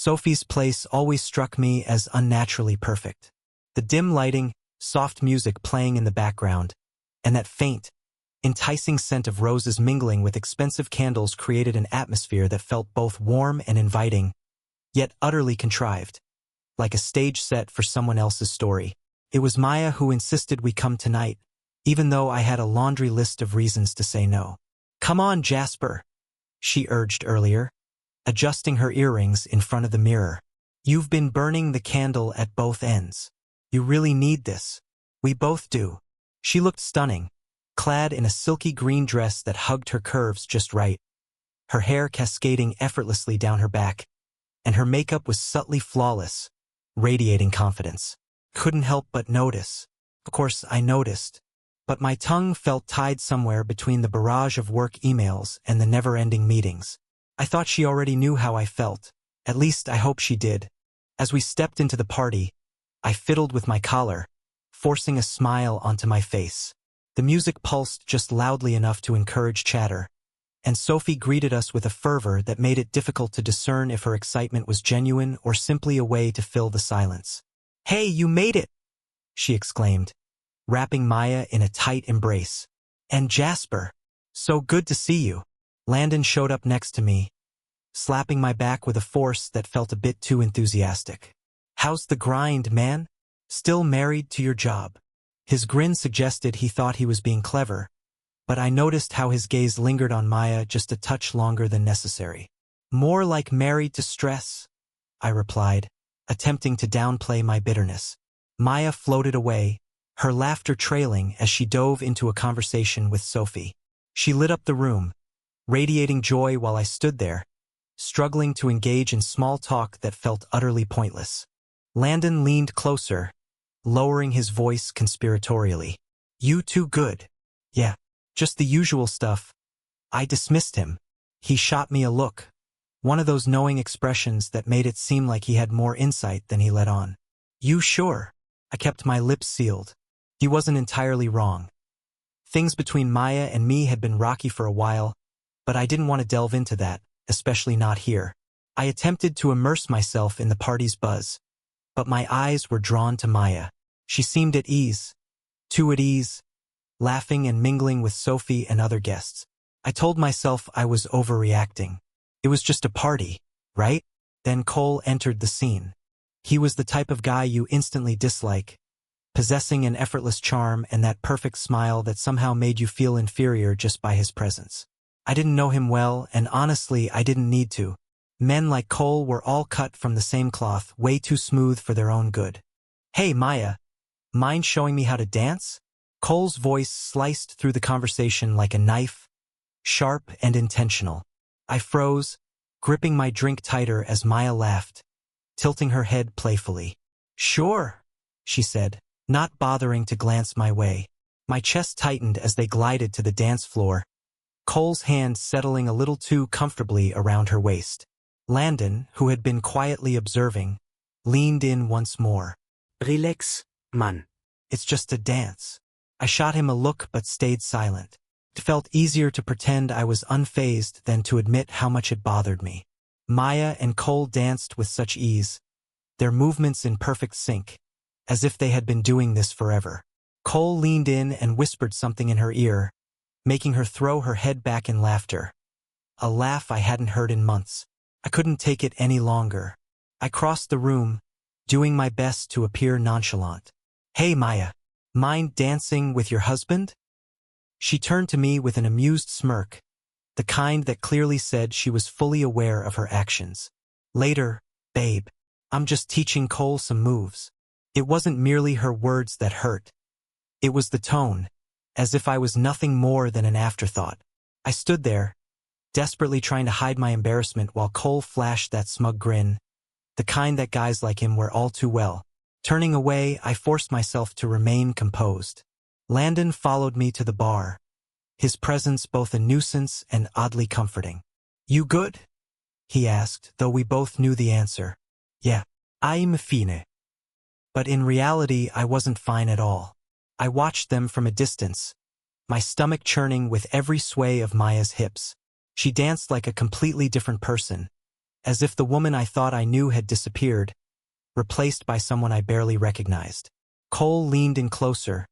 Sophie's place always struck me as unnaturally perfect. The dim lighting, soft music playing in the background, and that faint, enticing scent of roses mingling with expensive candles created an atmosphere that felt both warm and inviting, yet utterly contrived, like a stage set for someone else's story. It was Maya who insisted we come tonight, even though I had a laundry list of reasons to say no. "Come on, Jasper," she urged earlier, adjusting her earrings in front of the mirror. "You've been burning the candle at both ends. You really need this." "We both do." She looked stunning, clad in a silky green dress that hugged her curves just right, her hair cascading effortlessly down her back, and her makeup was subtly flawless, radiating confidence. Couldn't help but notice. Of course, I noticed, but my tongue felt tied somewhere between the barrage of work emails and the never-ending meetings. I thought she already knew how I felt. At least I hope she did. As we stepped into the party, I fiddled with my collar, forcing a smile onto my face. The music pulsed just loudly enough to encourage chatter, and Sophie greeted us with a fervor that made it difficult to discern if her excitement was genuine or simply a way to fill the silence. "Hey, you made it!" she exclaimed, wrapping Maya in a tight embrace. "And Jasper, so good to see you." Landon showed up next to me, slapping my back with a force that felt a bit too enthusiastic. "How's the grind, man? Still married to your job?" His grin suggested he thought he was being clever, but I noticed how his gaze lingered on Maya just a touch longer than necessary. "More like married to stress," I replied, attempting to downplay my bitterness. Maya floated away, her laughter trailing as she dove into a conversation with Sophie. She lit up the room, radiating joy while I stood there, struggling to engage in small talk that felt utterly pointless. Landon leaned closer, lowering his voice conspiratorially. "You too good." "Yeah, just the usual stuff." I dismissed him. He shot me a look, one of those knowing expressions that made it seem like he had more insight than he let on. "You sure?" I kept my lips sealed. He wasn't entirely wrong. Things between Maya and me had been rocky for a while, but I didn't want to delve into that, especially not here. I attempted to immerse myself in the party's buzz, but my eyes were drawn to Maya. She seemed at ease, too at ease, laughing and mingling with Sophie and other guests. I told myself I was overreacting. It was just a party, right? Then Cole entered the scene. He was the type of guy you instantly dislike, possessing an effortless charm and that perfect smile that somehow made you feel inferior just by his presence. I didn't know him well, and honestly, I didn't need to. Men like Cole were all cut from the same cloth, way too smooth for their own good. "Hey, Maya, mind showing me how to dance?" Cole's voice sliced through the conversation like a knife, sharp and intentional. I froze, gripping my drink tighter as Maya laughed, tilting her head playfully. "Sure," she said, not bothering to glance my way. My chest tightened as they glided to the dance floor, Cole's hand settling a little too comfortably around her waist. Landon, who had been quietly observing, leaned in once more. "Relax, man. It's just a dance." I shot him a look but stayed silent. It felt easier to pretend I was unfazed than to admit how much it bothered me. Maya and Cole danced with such ease, their movements in perfect sync, as if they had been doing this forever. Cole leaned in and whispered something in her ear, making her throw her head back in laughter. A laugh I hadn't heard in months. I couldn't take it any longer. I crossed the room, doing my best to appear nonchalant. "Hey, Maya, mind dancing with your husband?" She turned to me with an amused smirk, the kind that clearly said she was fully aware of her actions. "Later, babe. I'm just teaching Cole some moves." It wasn't merely her words that hurt. It was the tone, as if I was nothing more than an afterthought. I stood there, desperately trying to hide my embarrassment while Cole flashed that smug grin, the kind that guys like him wear all too well. Turning away, I forced myself to remain composed. Landon followed me to the bar, his presence both a nuisance and oddly comforting. "You good?" he asked, though we both knew the answer. "Yeah, I'm fine." But in reality, I wasn't fine at all. I watched them from a distance, my stomach churning with every sway of Maya's hips. She danced like a completely different person, as if the woman I thought I knew had disappeared, replaced by someone I barely recognized. Cole leaned in closer,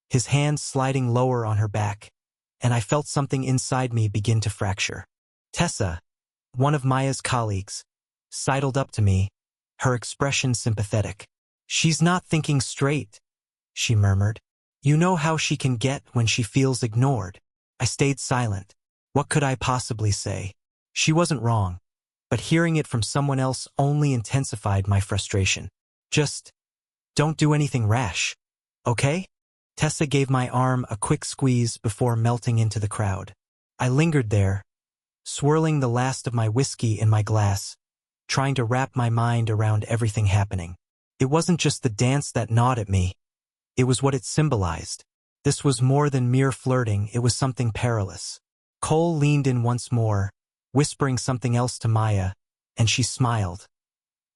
his hands sliding lower on her back, and I felt something inside me begin to fracture. Tessa, one of Maya's colleagues, sidled up to me, her expression sympathetic. "She's not thinking straight," she murmured. "You know how she can get when she feels ignored." I stayed silent. What could I possibly say? She wasn't wrong, but hearing it from someone else only intensified my frustration. "Just don't do anything rash, okay?" Tessa gave my arm a quick squeeze before melting into the crowd. I lingered there, swirling the last of my whiskey in my glass, trying to wrap my mind around everything happening. It wasn't just the dance that gnawed at me. It was what it symbolized. This was more than mere flirting, it was something perilous. Cole leaned in once more, whispering something else to Maya, and she smiled.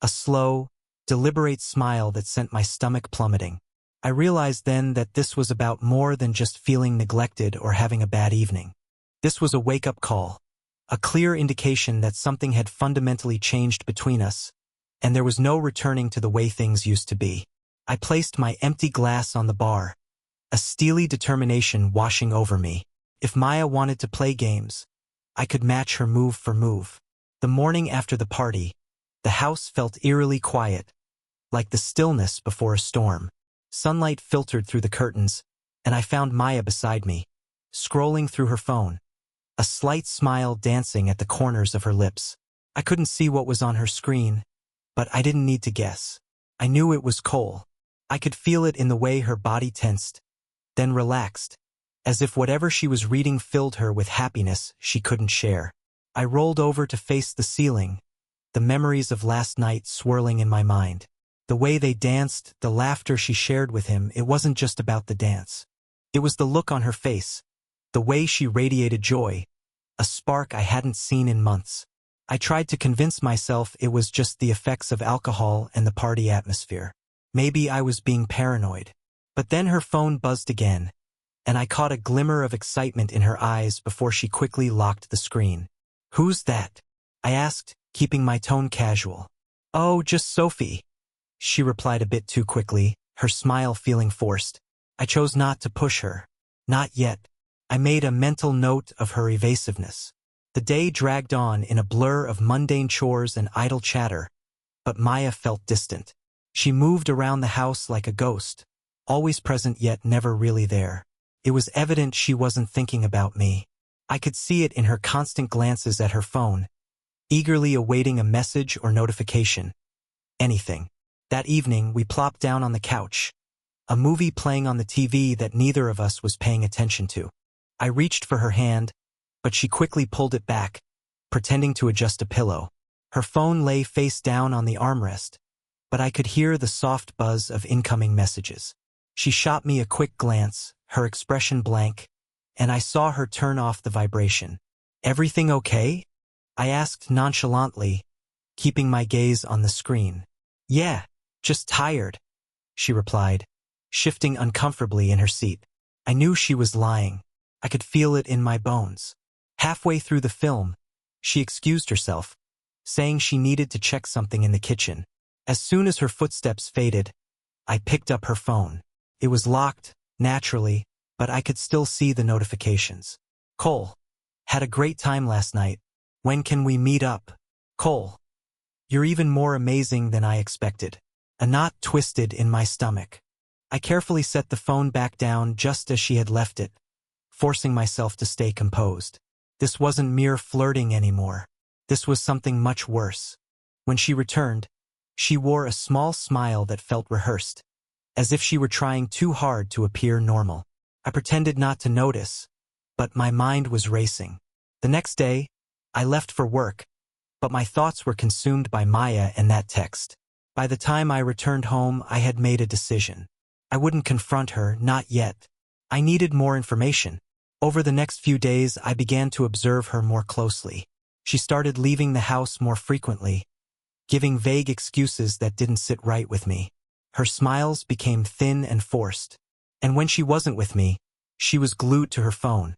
A slow, deliberate smile that sent my stomach plummeting. I realized then that this was about more than just feeling neglected or having a bad evening. This was a wake-up call, a clear indication that something had fundamentally changed between us, and there was no returning to the way things used to be. I placed my empty glass on the bar, a steely determination washing over me. If Maya wanted to play games, I could match her move for move. The morning after the party, the house felt eerily quiet, like the stillness before a storm. Sunlight filtered through the curtains, and I found Maya beside me, scrolling through her phone, a slight smile dancing at the corners of her lips. I couldn't see what was on her screen, but I didn't need to guess. I knew it was Cole. I could feel it in the way her body tensed, then relaxed, as if whatever she was reading filled her with happiness she couldn't share. I rolled over to face the ceiling, the memories of last night swirling in my mind. The way they danced, the laughter she shared with him, it wasn't just about the dance. It was the look on her face, the way she radiated joy, a spark I hadn't seen in months. I tried to convince myself it was just the effects of alcohol and the party atmosphere. Maybe I was being paranoid. But then her phone buzzed again, and I caught a glimmer of excitement in her eyes before she quickly locked the screen. "Who's that?" I asked, keeping my tone casual. "Oh, just Sophie," she replied a bit too quickly, her smile feeling forced. I chose not to push her. Not yet. I made a mental note of her evasiveness. The day dragged on in a blur of mundane chores and idle chatter, but Maya felt distant. She moved around the house like a ghost, always present yet never really there. It was evident she wasn't thinking about me. I could see it in her constant glances at her phone, eagerly awaiting a message or notification. Anything. That evening, we plopped down on the couch, a movie playing on the TV that neither of us was paying attention to. I reached for her hand, but she quickly pulled it back, pretending to adjust a pillow. Her phone lay face down on the armrest, but I could hear the soft buzz of incoming messages. She shot me a quick glance, her expression blank, and I saw her turn off the vibration. "Everything okay?" I asked nonchalantly, keeping my gaze on the screen. "Yeah, just tired," she replied, shifting uncomfortably in her seat. I knew she was lying. I could feel it in my bones. Halfway through the film, she excused herself, saying she needed to check something in the kitchen. As soon as her footsteps faded, I picked up her phone. It was locked, naturally, but I could still see the notifications. "Cole, had a great time last night. When can we meet up?" "Cole, you're even more amazing than I expected." A knot twisted in my stomach. I carefully set the phone back down just as she had left it, forcing myself to stay composed. This wasn't mere flirting anymore. This was something much worse. When she returned, she wore a small smile that felt rehearsed, as if she were trying too hard to appear normal. I pretended not to notice, but my mind was racing. The next day, I left for work, but my thoughts were consumed by Maya and that text. By the time I returned home, I had made a decision. I wouldn't confront her, not yet. I needed more information. Over the next few days, I began to observe her more closely. She started leaving the house more frequently, giving vague excuses that didn't sit right with me. Her smiles became thin and forced, and when she wasn't with me, she was glued to her phone,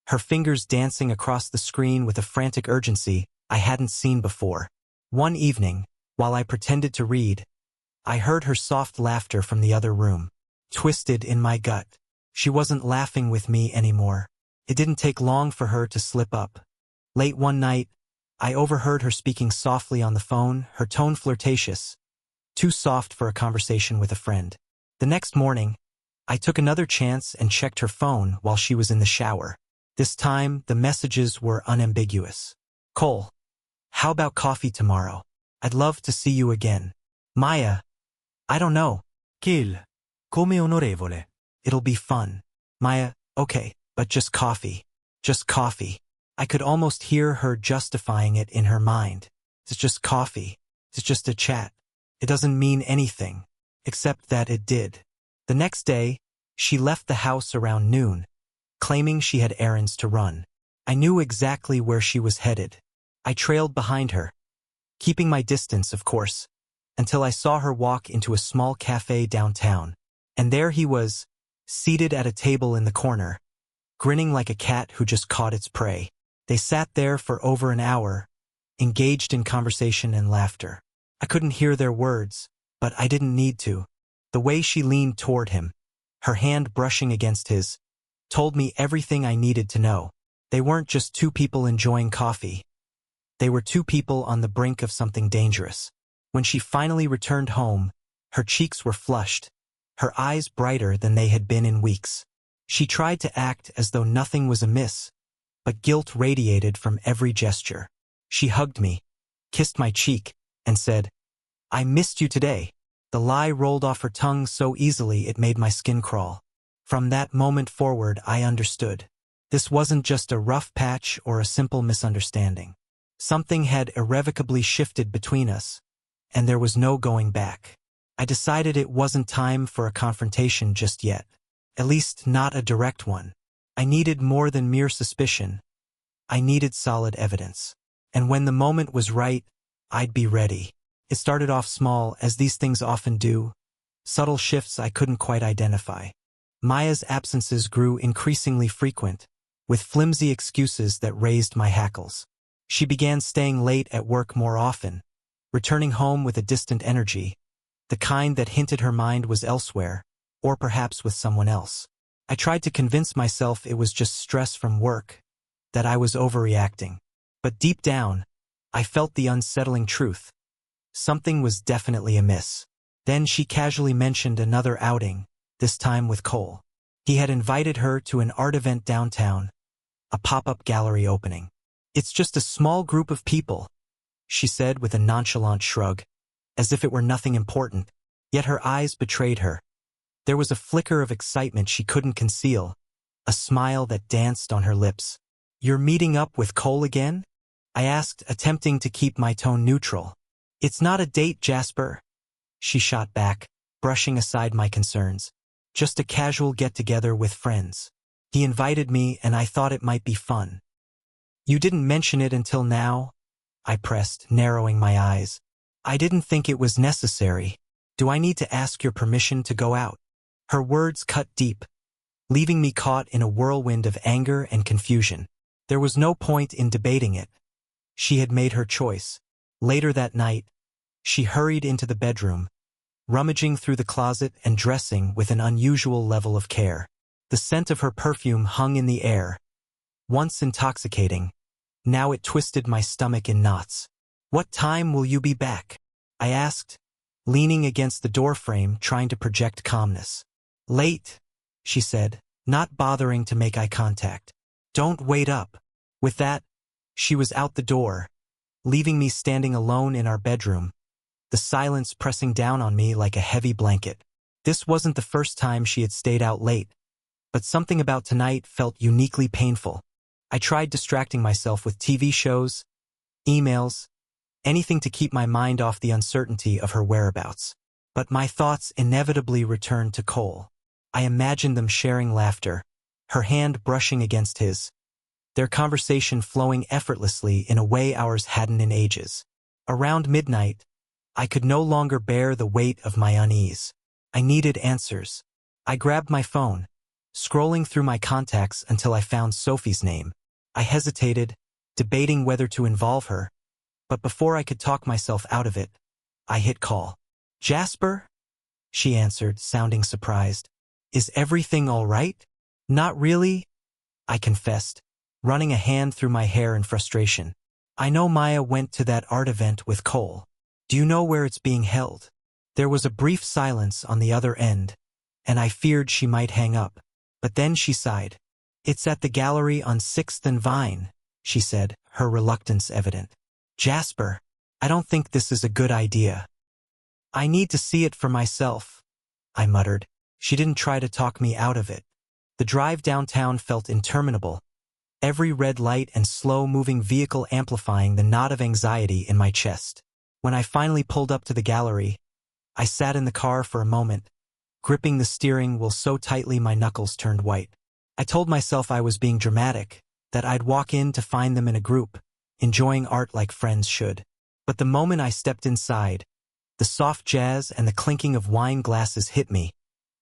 her fingers dancing across the screen with a frantic urgency I hadn't seen before. One evening, while I pretended to read, I heard her soft laughter from the other room. Twisted in my gut. She wasn't laughing with me anymore. It didn't take long for her to slip up. Late one night, I overheard her speaking softly on the phone, her tone flirtatious, too soft for a conversation with a friend. The next morning, I took another chance and checked her phone while she was in the shower. This time, the messages were unambiguous. Cole, how about coffee tomorrow? I'd love to see you again. Maya, I don't know. Kill. Come onorevole. It'll be fun. Maya, okay, but just coffee. Just coffee. I could almost hear her justifying it in her mind. It's just coffee. It's just a chat. It doesn't mean anything, except that it did. The next day, she left the house around noon, claiming she had errands to run. I knew exactly where she was headed. I trailed behind her, keeping my distance, of course, until I saw her walk into a small cafe downtown. And there he was, seated at a table in the corner, grinning like a cat who just caught its prey. They sat there for over an hour, engaged in conversation and laughter. I couldn't hear their words, but I didn't need to. The way she leaned toward him, her hand brushing against his, told me everything I needed to know. They weren't just two people enjoying coffee. They were two people on the brink of something dangerous. When she finally returned home, her cheeks were flushed, her eyes brighter than they had been in weeks. She tried to act as though nothing was amiss, but guilt radiated from every gesture. She hugged me, kissed my cheek, and said, "I missed you today." The lie rolled off her tongue so easily it made my skin crawl. From that moment forward, I understood. This wasn't just a rough patch or a simple misunderstanding. Something had irrevocably shifted between us, and there was no going back. I decided it wasn't time for a confrontation just yet. At least not a direct one. I needed more than mere suspicion. I needed solid evidence. And when the moment was right, I'd be ready. It started off small, as these things often do, subtle shifts I couldn't quite identify. Maya's absences grew increasingly frequent, with flimsy excuses that raised my hackles. She began staying late at work more often, returning home with a distant energy, the kind that hinted her mind was elsewhere, or perhaps with someone else. I tried to convince myself it was just stress from work, that I was overreacting. But deep down, I felt the unsettling truth. Something was definitely amiss. Then she casually mentioned another outing, this time with Cole. He had invited her to an art event downtown, a pop-up gallery opening. "It's just a small group of people," she said with a nonchalant shrug, as if it were nothing important. Yet her eyes betrayed her. There was a flicker of excitement she couldn't conceal, a smile that danced on her lips. "You're meeting up with Cole again?" I asked, attempting to keep my tone neutral. "It's not a date, Jasper," she shot back, brushing aside my concerns. "Just a casual get-together with friends. He invited me and I thought it might be fun." "You didn't mention it until now," I pressed, narrowing my eyes. "I didn't think it was necessary. Do I need to ask your permission to go out?" Her words cut deep, leaving me caught in a whirlwind of anger and confusion. There was no point in debating it. She had made her choice. Later that night, she hurried into the bedroom, rummaging through the closet and dressing with an unusual level of care. The scent of her perfume hung in the air. Once intoxicating, now it twisted my stomach in knots. "What time will you be back?" I asked, leaning against the doorframe, trying to project calmness. "Late," she said, not bothering to make eye contact. "Don't wait up." With that, she was out the door, leaving me standing alone in our bedroom, the silence pressing down on me like a heavy blanket. This wasn't the first time she had stayed out late, but something about tonight felt uniquely painful. I tried distracting myself with TV shows, emails, anything to keep my mind off the uncertainty of her whereabouts. But my thoughts inevitably returned to Cole. I imagined them sharing laughter, her hand brushing against his, their conversation flowing effortlessly in a way ours hadn't in ages. Around midnight, I could no longer bear the weight of my unease. I needed answers. I grabbed my phone, scrolling through my contacts until I found Sophie's name. I hesitated, debating whether to involve her, But before I could talk myself out of it, I hit call. "Jasper?" she answered, sounding surprised. "Is everything all right?" "Not really," I confessed, running a hand through my hair in frustration. "I know Maya went to that art event with Cole. Do you know where it's being held?" There was a brief silence on the other end, and I feared she might hang up. But then she sighed. "It's at the gallery on 6th and Vine," she said, her reluctance evident. "Jasper, I don't think this is a good idea." "I need to see it for myself," I muttered. She didn't try to talk me out of it. The drive downtown felt interminable, every red light and slow-moving vehicle amplifying the knot of anxiety in my chest. When I finally pulled up to the gallery, I sat in the car for a moment, gripping the steering wheel so tightly my knuckles turned white. I told myself I was being dramatic, that I'd walk in to find them in a group, enjoying art like friends should. But the moment I stepped inside, the soft jazz and the clinking of wine glasses hit me,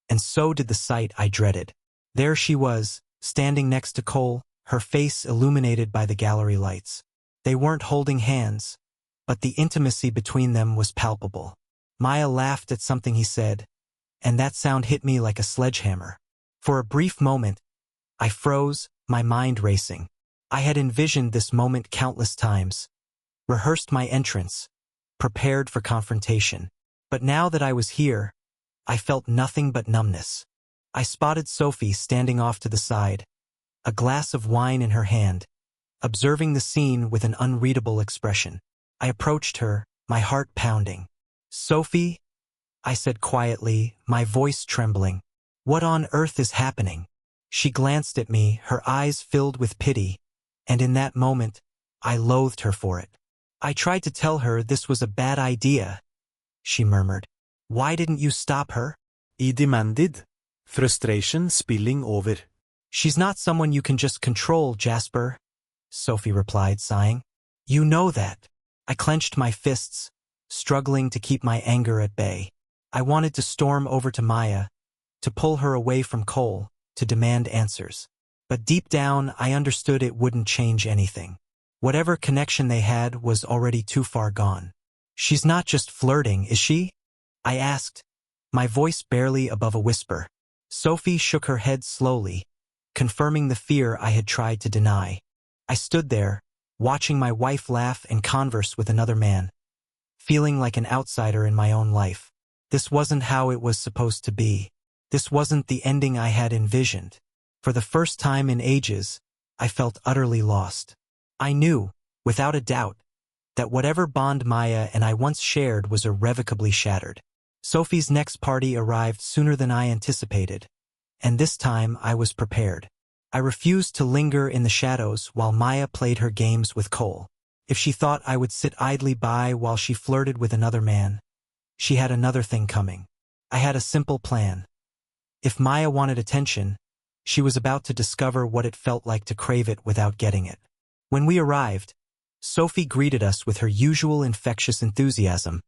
and so did the sight I dreaded. There she was, standing next to Cole, her face illuminated by the gallery lights. They weren't holding hands, but the intimacy between them was palpable. Maya laughed at something he said, and that sound hit me like a sledgehammer. For a brief moment, I froze, my mind racing. I had envisioned this moment countless times, rehearsed my entrance, prepared for confrontation. But now that I was here, I felt nothing but numbness. I spotted Sophie standing off to the side, a glass of wine in her hand, observing the scene with an unreadable expression. I approached her, my heart pounding. "Sophie," I said quietly, my voice trembling, "what on earth is happening?" She glanced at me, her eyes filled with pity, and in that moment, I loathed her for it. "I tried to tell her this was a bad idea," she murmured. "Why didn't you stop her?" I demanded, frustration spilling over. "She's not someone you can just control, Jasper," Sophie replied, sighing. "You know that." I clenched my fists, struggling to keep my anger at bay. I wanted to storm over to Maya, to pull her away from Cole, to demand answers. But deep down, I understood it wouldn't change anything. Whatever connection they had was already too far gone. "She's not just flirting, is she?" I asked, my voice barely above a whisper. Sophie shook her head slowly, confirming the fear I had tried to deny. I stood there, watching my wife laugh and converse with another man, feeling like an outsider in my own life. This wasn't how it was supposed to be. This wasn't the ending I had envisioned. For the first time in ages, I felt utterly lost. I knew, without a doubt, that whatever bond Maya and I once shared was irrevocably shattered. Sophie's next party arrived sooner than I anticipated, and this time I was prepared. I refused to linger in the shadows while Maya played her games with Cole. If she thought I would sit idly by while she flirted with another man, she had another thing coming. I had a simple plan. If Maya wanted attention, she was about to discover what it felt like to crave it without getting it. When we arrived, Sophie greeted us with her usual infectious enthusiasm,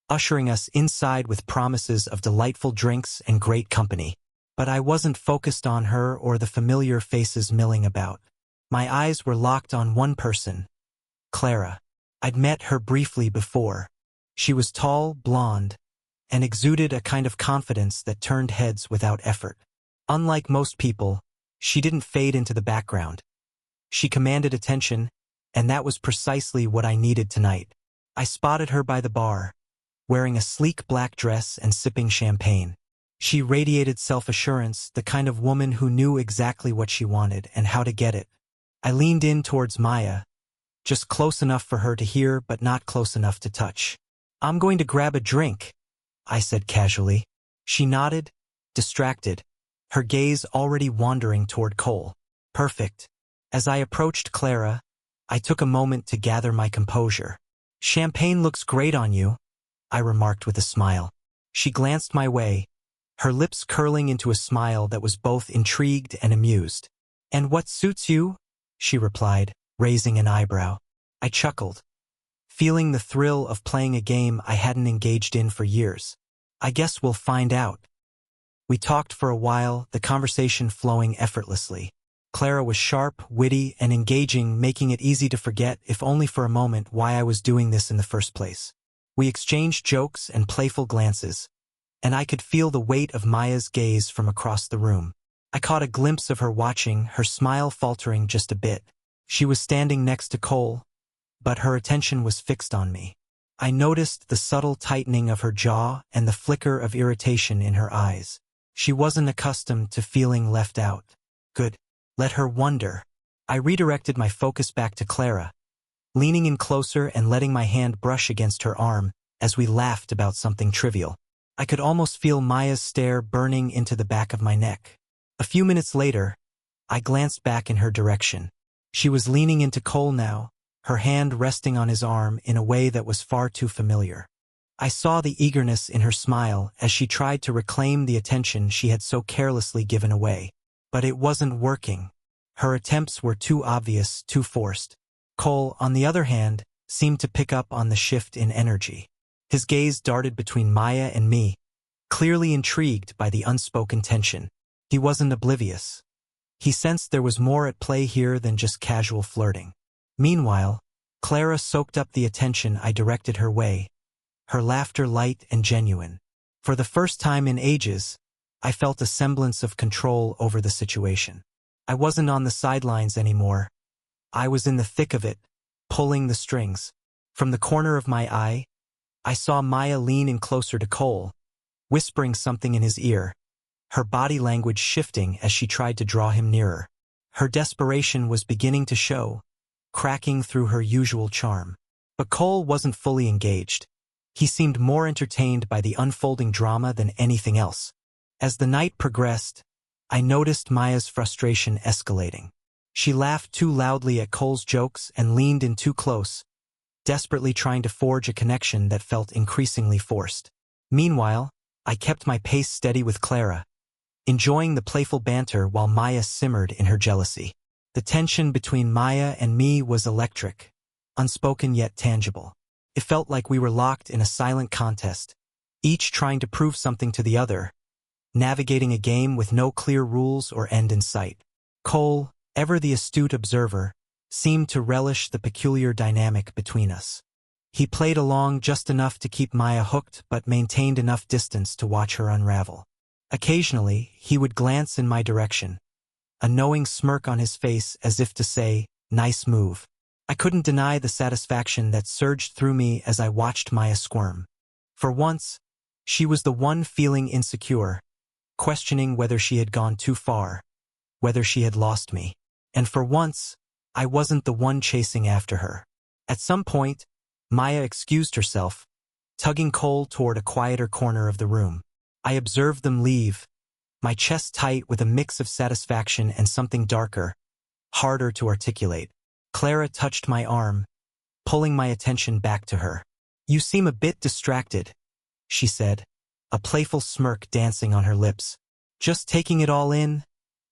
ushering us inside with promises of delightful drinks and great company. But I wasn't focused on her or the familiar faces milling about. My eyes were locked on one person, Clara. I'd met her briefly before. She was tall, blonde, and exuded a kind of confidence that turned heads without effort. Unlike most people, she didn't fade into the background. She commanded attention, and that was precisely what I needed tonight. I spotted her by the bar, wearing a sleek black dress and sipping champagne. She radiated self-assurance, the kind of woman who knew exactly what she wanted and how to get it. I leaned in towards Maya, just close enough for her to hear but not close enough to touch. "I'm going to grab a drink," I said casually. She nodded, distracted, her gaze already wandering toward Cole. "Perfect." As I approached Clara, I took a moment to gather my composure. "Champagne looks great on you," I remarked with a smile. She glanced my way, her lips curling into a smile that was both intrigued and amused. "And what suits you?" she replied, raising an eyebrow. I chuckled, feeling the thrill of playing a game I hadn't engaged in for years. "I guess we'll find out." We talked for a while, the conversation flowing effortlessly. Clara was sharp, witty, and engaging, making it easy to forget, if only for a moment, why I was doing this in the first place. We exchanged jokes and playful glances, and I could feel the weight of Maya's gaze from across the room. I caught a glimpse of her watching, her smile faltering just a bit. She was standing next to Cole, but her attention was fixed on me. I noticed the subtle tightening of her jaw and the flicker of irritation in her eyes. She wasn't accustomed to feeling left out. Good. Let her wonder. I redirected my focus back to Clara, leaning in closer and letting my hand brush against her arm as we laughed about something trivial. I could almost feel Maya's stare burning into the back of my neck. A few minutes later, I glanced back in her direction. She was leaning into Cole now, her hand resting on his arm in a way that was far too familiar. I saw the eagerness in her smile as she tried to reclaim the attention she had so carelessly given away. But it wasn't working. Her attempts were too obvious, too forced. Cole, on the other hand, seemed to pick up on the shift in energy. His gaze darted between Maya and me, clearly intrigued by the unspoken tension. He wasn't oblivious. He sensed there was more at play here than just casual flirting. Meanwhile, Clara soaked up the attention I directed her way, her laughter light and genuine. For the first time in ages, I felt a semblance of control over the situation. I wasn't on the sidelines anymore. I was in the thick of it, pulling the strings. From the corner of my eye, I saw Maya lean in closer to Cole, whispering something in his ear, her body language shifting as she tried to draw him nearer. Her desperation was beginning to show, cracking through her usual charm. But Cole wasn't fully engaged. He seemed more entertained by the unfolding drama than anything else. As the night progressed, I noticed Maya's frustration escalating. She laughed too loudly at Cole's jokes and leaned in too close, desperately trying to forge a connection that felt increasingly forced. Meanwhile, I kept my pace steady with Clara, enjoying the playful banter while Maya simmered in her jealousy. The tension between Maya and me was electric, unspoken yet tangible. It felt like we were locked in a silent contest, each trying to prove something to the other, navigating a game with no clear rules or end in sight. Cole, ever the astute observer, seemed to relish the peculiar dynamic between us. He played along just enough to keep Maya hooked but maintained enough distance to watch her unravel. Occasionally, he would glance in my direction, a knowing smirk on his face as if to say, "Nice move." I couldn't deny the satisfaction that surged through me as I watched Maya squirm. For once, she was the one feeling insecure, questioning whether she had gone too far, whether she had lost me. And for once, I wasn't the one chasing after her. At some point, Maya excused herself, tugging Cole toward a quieter corner of the room. I observed them leave, my chest tight with a mix of satisfaction and something darker, harder to articulate. Clara touched my arm, pulling my attention back to her. "You seem a bit distracted," she said, a playful smirk dancing on her lips. "Just taking it all in,"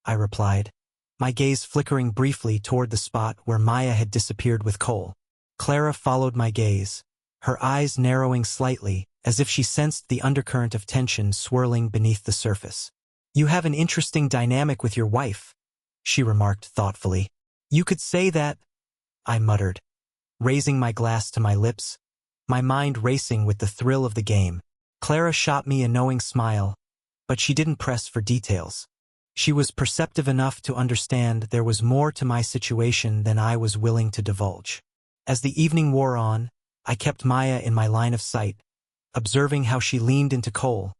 I replied, my gaze flickering briefly toward the spot where Maya had disappeared with Cole. Clara followed my gaze, her eyes narrowing slightly, as if she sensed the undercurrent of tension swirling beneath the surface. "You have an interesting dynamic with your wife," she remarked thoughtfully. "You could say that," I muttered, raising my glass to my lips, my mind racing with the thrill of the game. Clara shot me a knowing smile, but she didn't press for details. She was perceptive enough to understand there was more to my situation than I was willing to divulge. As the evening wore on, I kept Maya in my line of sight, observing how she leaned into Cole,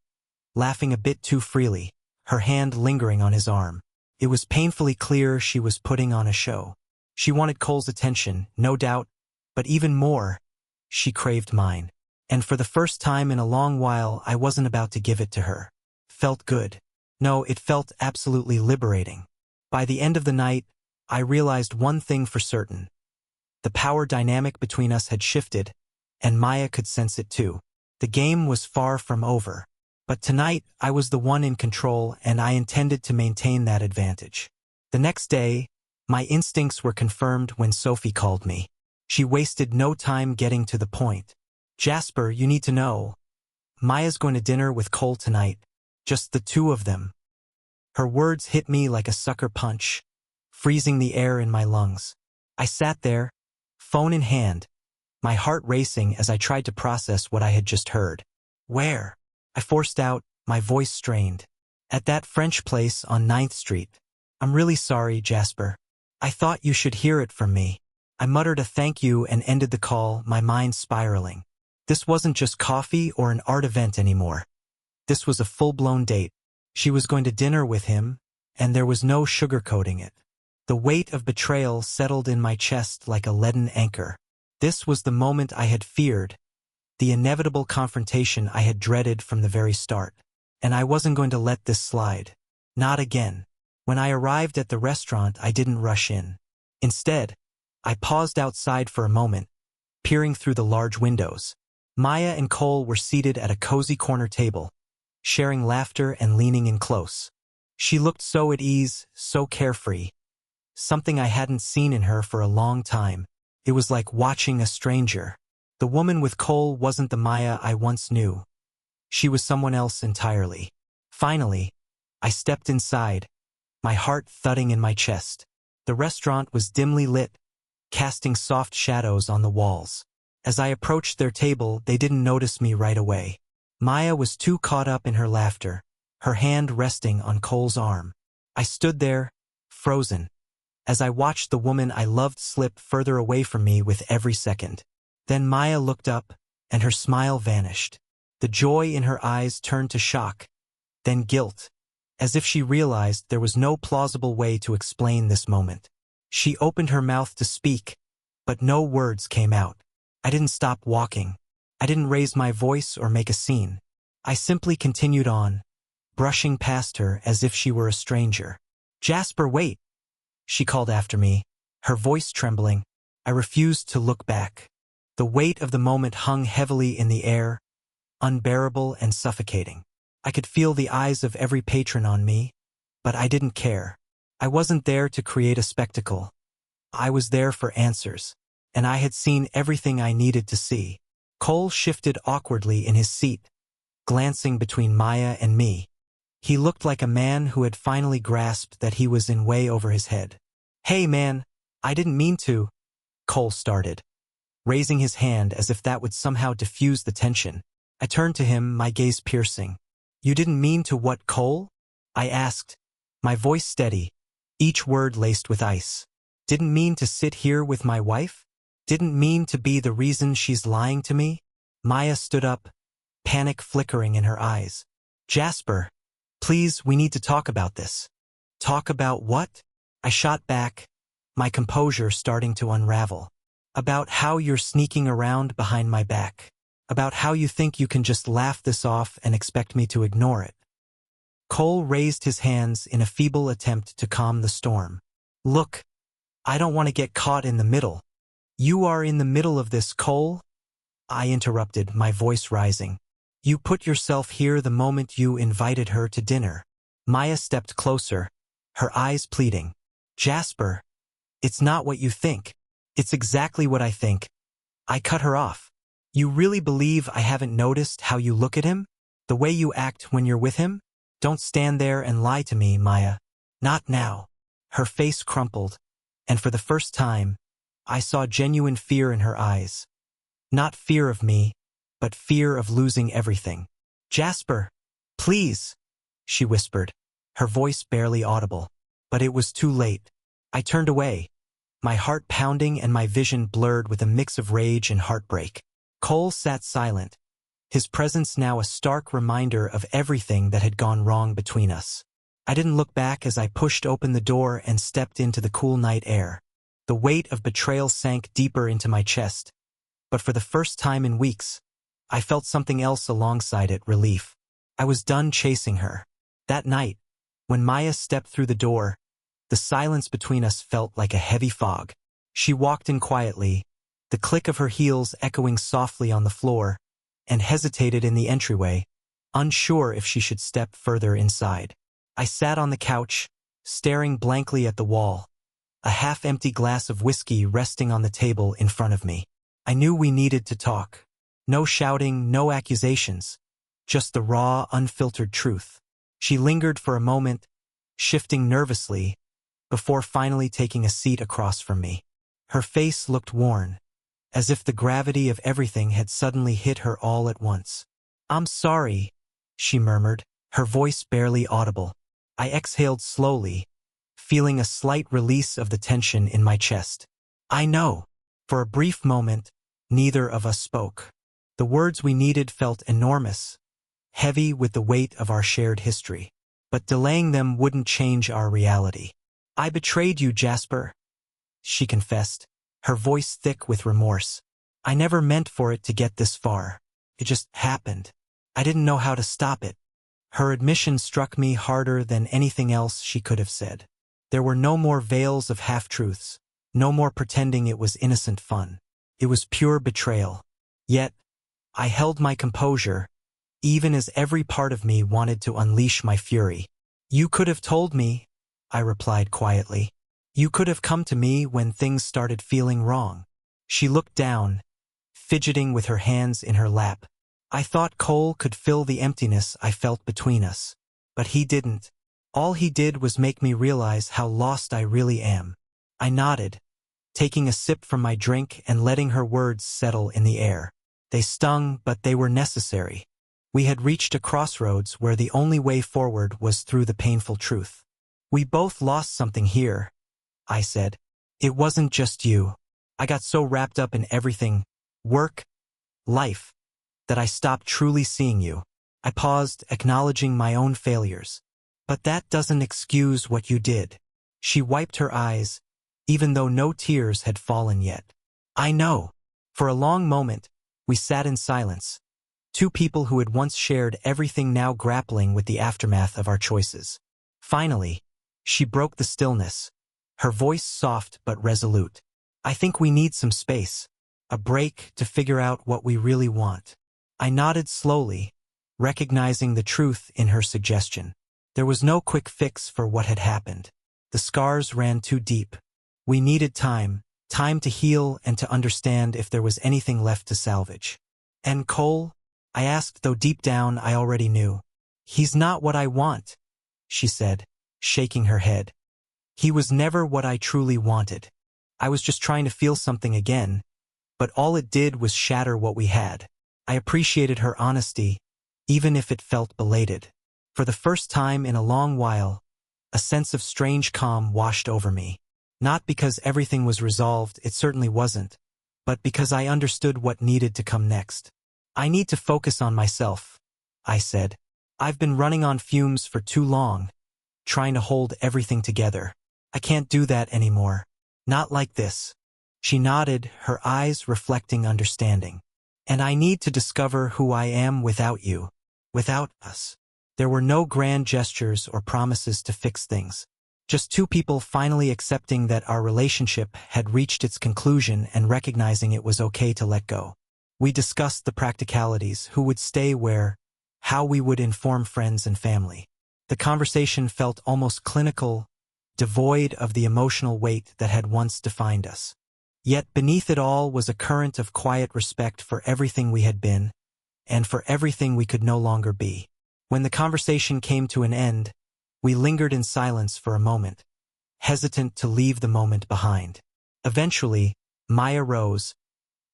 laughing a bit too freely, her hand lingering on his arm. It was painfully clear she was putting on a show. She wanted Cole's attention, no doubt, but even more, she craved mine. And for the first time in a long while, I wasn't about to give it to her. Felt good. No, it felt absolutely liberating. By the end of the night, I realized one thing for certain. The power dynamic between us had shifted, and Maya could sense it too. The game was far from over. But tonight, I was the one in control, and I intended to maintain that advantage. The next day, my instincts were confirmed when Sophie called me. She wasted no time getting to the point. "Jasper, you need to know. Maya's going to dinner with Cole tonight. Just the two of them." Her words hit me like a sucker punch, freezing the air in my lungs. I sat there, phone in hand, my heart racing as I tried to process what I had just heard. Where? I forced out, my voice strained. At that French place on 9th Street. I'm really sorry, Jasper. I thought you should hear it from me. I muttered a thank you and ended the call, my mind spiraling. This wasn't just coffee or an art event anymore. This was a full-blown date. She was going to dinner with him, and there was no sugarcoating it. The weight of betrayal settled in my chest like a leaden anchor. This was the moment I had feared, the inevitable confrontation I had dreaded from the very start. And I wasn't going to let this slide. Not again. When I arrived at the restaurant, I didn't rush in. Instead, I paused outside for a moment, peering through the large windows. Maya and Cole were seated at a cozy corner table, sharing laughter and leaning in close. She looked so at ease, so carefree. Something I hadn't seen in her for a long time. It was like watching a stranger. The woman with Cole wasn't the Maya I once knew. She was someone else entirely. Finally, I stepped inside, my heart thudding in my chest. The restaurant was dimly lit, casting soft shadows on the walls. As I approached their table, they didn't notice me right away. Maya was too caught up in her laughter, her hand resting on Cole's arm. I stood there, frozen, as I watched the woman I loved slip further away from me with every second. Then Maya looked up, and her smile vanished. The joy in her eyes turned to shock, then guilt, as if she realized there was no plausible way to explain this moment. She opened her mouth to speak, but no words came out. I didn't stop walking. I didn't raise my voice or make a scene. I simply continued on, brushing past her as if she were a stranger. "Jasper, wait!" she called after me, her voice trembling. I refused to look back. The weight of the moment hung heavily in the air, unbearable and suffocating. I could feel the eyes of every patron on me, but I didn't care. I wasn't there to create a spectacle. I was there for answers, and I had seen everything I needed to see. Cole shifted awkwardly in his seat, glancing between Maya and me. He looked like a man who had finally grasped that he was in way over his head. "Hey man, I didn't mean to," Cole started, raising his hand as if that would somehow diffuse the tension. I turned to him, my gaze piercing. "You didn't mean to what, Cole?" I asked, my voice steady, each word laced with ice. "Didn't mean to sit here with my wife? Didn't mean to be the reason she's lying to me?" Maya stood up, panic flickering in her eyes. "Jasper, please, we need to talk about this." "Talk about what?" I shot back, my composure starting to unravel. "About how you're sneaking around behind my back. About how you think you can just laugh this off and expect me to ignore it." Cole raised his hands in a feeble attempt to calm the storm. "Look, I don't want to get caught in the middle." "You are in the middle of this, Cole," I interrupted, my voice rising. "You put yourself here the moment you invited her to dinner." Maya stepped closer, her eyes pleading. "Jasper, it's not what you think. It's exactly what I think." I cut her off. "You really believe I haven't noticed how you look at him? The way you act when you're with him? Don't stand there and lie to me, Maya." "Not now." Her face crumpled, and for the first time, I saw genuine fear in her eyes. Not fear of me, but fear of losing everything. "Jasper, please," she whispered, her voice barely audible. But it was too late. I turned away, my heart pounding and my vision blurred with a mix of rage and heartbreak. Cole sat silent, his presence now a stark reminder of everything that had gone wrong between us. I didn't look back as I pushed open the door and stepped into the cool night air. The weight of betrayal sank deeper into my chest, but for the first time in weeks, I felt something else alongside it, relief. I was done chasing her. That night, when Maya stepped through the door, the silence between us felt like a heavy fog. She walked in quietly, the click of her heels echoing softly on the floor, and hesitated in the entryway, unsure if she should step further inside. I sat on the couch, staring blankly at the wall, a half-empty glass of whiskey resting on the table in front of me. I knew we needed to talk. No shouting, no accusations, just the raw, unfiltered truth. She lingered for a moment, shifting nervously, before finally taking a seat across from me. Her face looked worn, as if the gravity of everything had suddenly hit her all at once. "I'm sorry," she murmured, her voice barely audible. I exhaled slowly, feeling a slight release of the tension in my chest. "I know." For a brief moment, neither of us spoke. The words we needed felt enormous, heavy with the weight of our shared history. But delaying them wouldn't change our reality. "I betrayed you, Jasper," she confessed, her voice thick with remorse. "I never meant for it to get this far. It just happened. I didn't know how to stop it." Her admission struck me harder than anything else she could have said. There were no more veils of half-truths, no more pretending it was innocent fun. It was pure betrayal. Yet, I held my composure, even as every part of me wanted to unleash my fury. "You could have told me," I replied quietly. "You could have come to me when things started feeling wrong." She looked down, fidgeting with her hands in her lap. I thought Cole could fill the emptiness I felt between us. But he didn't. All he did was make me realize how lost I really am. I nodded, taking a sip from my drink and letting her words settle in the air. They stung, but they were necessary. We had reached a crossroads where the only way forward was through the painful truth. "We both lost something here," I said. "It wasn't just you. I got so wrapped up in everything, work, life, that I stopped truly seeing you." I paused, acknowledging my own failures. "But that doesn't excuse what you did." She wiped her eyes, even though no tears had fallen yet. "I know." For a long moment, we sat in silence, two people who had once shared everything now grappling with the aftermath of our choices. Finally, she broke the stillness, her voice soft but resolute. "I think we need some space, a break to figure out what we really want." I nodded slowly, recognizing the truth in her suggestion. There was no quick fix for what had happened. The scars ran too deep. We needed time to heal and to understand if there was anything left to salvage. "And Cole?" I asked, though deep down I already knew. "He's not what I want," she said, shaking her head. "He was never what I truly wanted. I was just trying to feel something again, but all it did was shatter what we had." I appreciated her honesty, even if it felt belated. For the first time in a long while, a sense of strange calm washed over me. Not because everything was resolved, it certainly wasn't, but because I understood what needed to come next. "I need to focus on myself," I said. "I've been running on fumes for too long, trying to hold everything together. I can't do that anymore. Not like this." She nodded, her eyes reflecting understanding. "And I need to discover who I am without you, without us." There were no grand gestures or promises to fix things. Just two people finally accepting that our relationship had reached its conclusion and recognizing it was okay to let go. We discussed the practicalities, who would stay where, how we would inform friends and family. The conversation felt almost clinical, devoid of the emotional weight that had once defined us. Yet beneath it all was a current of quiet respect for everything we had been, and for everything we could no longer be. When the conversation came to an end, we lingered in silence for a moment, hesitant to leave the moment behind. Eventually, Maya rose,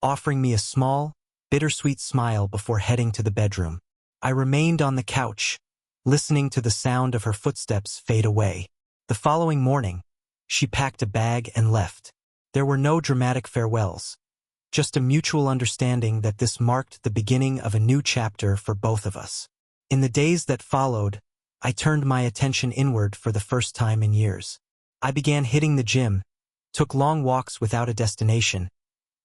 offering me a small, bittersweet smile before heading to the bedroom. I remained on the couch, listening to the sound of her footsteps fade away. The following morning, she packed a bag and left. There were no dramatic farewells, just a mutual understanding that this marked the beginning of a new chapter for both of us. In the days that followed, I turned my attention inward for the first time in years. I began hitting the gym, took long walks without a destination,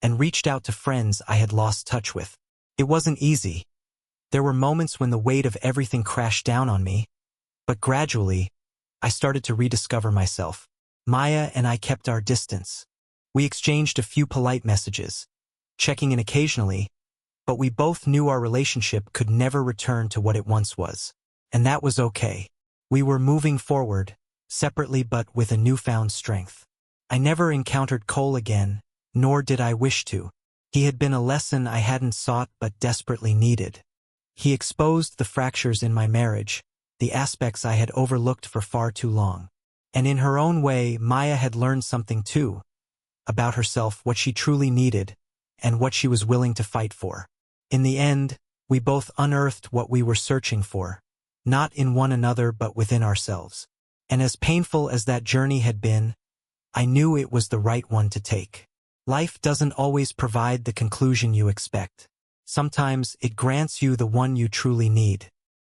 and reached out to friends I had lost touch with. It wasn't easy. There were moments when the weight of everything crashed down on me, but gradually, I started to rediscover myself. Maya and I kept our distance. We exchanged a few polite messages, checking in occasionally, but we both knew our relationship could never return to what it once was. And that was okay. We were moving forward, separately but with a newfound strength. I never encountered Cole again, nor did I wish to. He had been a lesson I hadn't sought but desperately needed. He exposed the fractures in my marriage, the aspects I had overlooked for far too long. And in her own way, Maya had learned something too, about herself, what she truly needed, and what she was willing to fight for. In the end, we both unearthed what we were searching for, not in one another but within ourselves. And as painful as that journey had been, I knew it was the right one to take. Life doesn't always provide the conclusion you expect. Sometimes it grants you the one you truly need.